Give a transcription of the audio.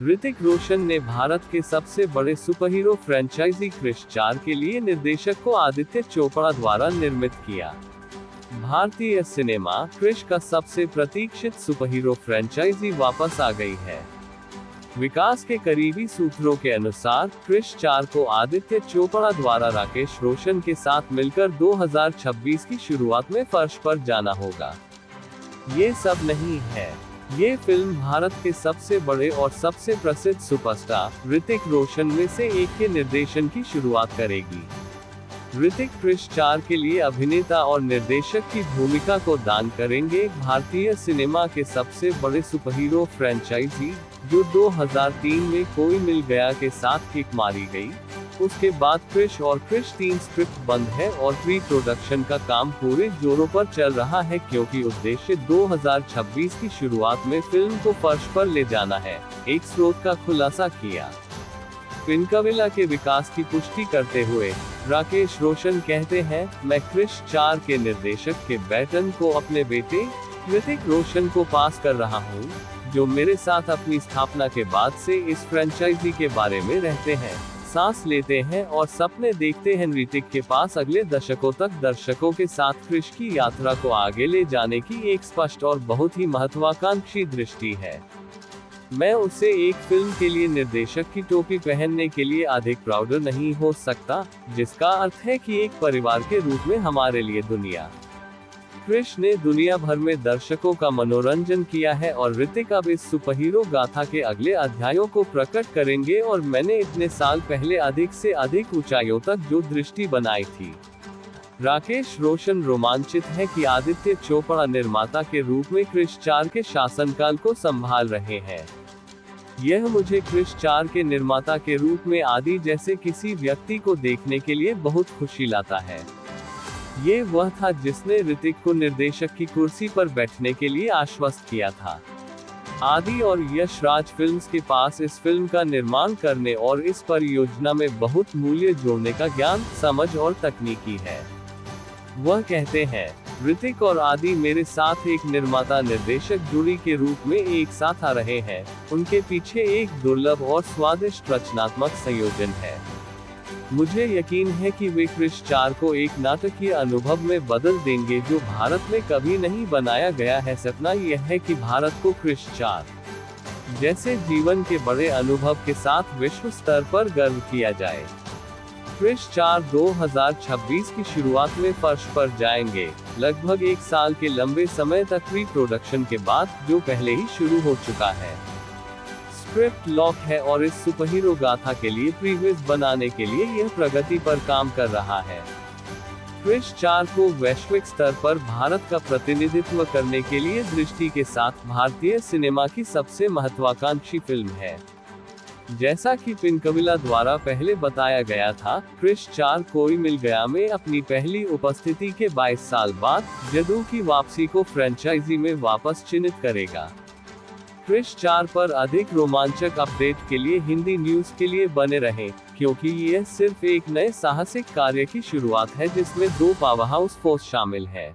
ऋतिक रोशन ने भारत के सबसे बड़े सुपरहीरो फ्रेंचाइजी क्रिश 4 के लिए निर्देशक को आदित्य चोपड़ा द्वारा निर्मित किया। भारतीय सिनेमा क्रिश का सबसे प्रतीक्षित सुपरहीरो फ्रेंचाइजी वापस आ गई है। विकास के करीबी सूत्रों के अनुसार क्रिश 4 को आदित्य चोपड़ा द्वारा राकेश रोशन के साथ मिलकर 2026 की शुरुआत में फर्श पर जाना होगा। ये सब नहीं है, ये फिल्म भारत के सबसे बड़े और सबसे प्रसिद्ध सुपरस्टार ऋतिक रोशन में से एक के निर्देशन की शुरुआत करेगी। ऋतिक क्रिश 4 के लिए अभिनेता और निर्देशक की भूमिका को दान करेंगे। भारतीय सिनेमा के सबसे बड़े सुपरहीरो फ्रेंचाइजी, जो 2003 में कोई मिल गया के साथ किक मारी गई, उसके बाद क्रिश और क्रिश 3 स्क्रिप्ट बंद है और प्री प्रोडक्शन का काम पूरे जोरों पर चल रहा है, क्योंकि उद्देश्य 2026 की शुरुआत में फिल्म को फर्श पर ले जाना है, एक स्रोत का खुलासा किया। पिनकविला के विकास की पुष्टि करते हुए राकेश रोशन कहते हैं, मैं क्रिश 4 के निर्देशक के बैटन को अपने बेटे ऋतिक रोशन को पास कर रहा हूं, जो मेरे साथ अपनी स्थापना के बाद से इस फ्रेंचाइजी के बारे में रहते हैं, सांस लेते हैं और सपने देखते हैं। ऋतिक के पास अगले दशकों तक दर्शकों के साथ क्रिश की यात्रा को आगे ले जाने की एक स्पष्ट और बहुत ही महत्वाकांक्षी दृष्टि है। मैं उसे एक फिल्म के लिए निर्देशक की टोपी पहनने के लिए अधिक प्राउड नहीं हो सकता, जिसका अर्थ है कि एक परिवार के रूप में हमारे लिए दुनिया। क्रिश ने दुनिया भर में दर्शकों का मनोरंजन किया है और ऋतिक अब इस सुपरहीरो गाथा के अगले अध्यायों को प्रकट करेंगे और मैंने इतने साल पहले अधिक से अधिक ऊंचाइयों तक जो दृष्टि बनाई थी। राकेश रोशन रोमांचित है कि आदित्य चोपड़ा निर्माता के रूप में क्रिश 4 के शासनकाल को संभाल रहे हैं। यह मुझे क्रिश 4 के निर्माता के रूप में आदि जैसे किसी व्यक्ति को देखने के लिए बहुत खुशी लाता है। ये वह था जिसने ऋतिक को निर्देशक की कुर्सी पर बैठने के लिए आश्वस्त किया था। आदि और यश राज फिल्म्स के पास इस फिल्म का निर्माण करने और इस परियोजना में बहुत मूल्य जोड़ने का ज्ञान, समझ और तकनीकी है। वह कहते हैं, ऋतिक और आदि मेरे साथ एक निर्माता निर्देशक जोड़ी के रूप में एक साथ आ रहे हैं। उनके पीछे एक दुर्लभ और स्वादिष्ट रचनात्मक संयोजन है। मुझे यकीन है कि वे क्रिश 4 को एक नाटकीय अनुभव में बदल देंगे जो भारत में कभी नहीं बनाया गया है। सपना यह है कि भारत को क्रिश 4 जैसे जीवन के बड़े अनुभव के साथ विश्व स्तर पर गर्व किया जाए। क्रिश 4 2026 की शुरुआत में फर्श पर जाएंगे, लगभग एक साल के लंबे समय तक प्री प्रोडक्शन के बाद, जो पहले ही शुरू हो चुका है। स्क्रिप्ट लॉक है और इस सुपरहीरो गाथा के लिए प्रीव्यूज बनाने के लिए यह प्रगति पर काम कर रहा है। क्रिश 4 को वैश्विक स्तर पर भारत का प्रतिनिधित्व करने के लिए दृष्टि के साथ भारतीय सिनेमा की सबसे महत्वाकांक्षी फिल्म है। जैसा कि पिनकविला द्वारा पहले बताया गया था, क्रिश 4 कोई मिल गया में अपनी पहली उपस्थिति के 22 साल बाद जदू की वापसी को फ्रेंचाइजी में वापस चिन्हित करेगा। क्रिश 4 पर अधिक रोमांचक अपडेट के लिए हिंदी न्यूज के लिए बने रहें, क्योंकि यह सिर्फ एक नए साहसिक कार्य की शुरुआत है जिसमें 2 पावरहाउस फोर्स शामिल है।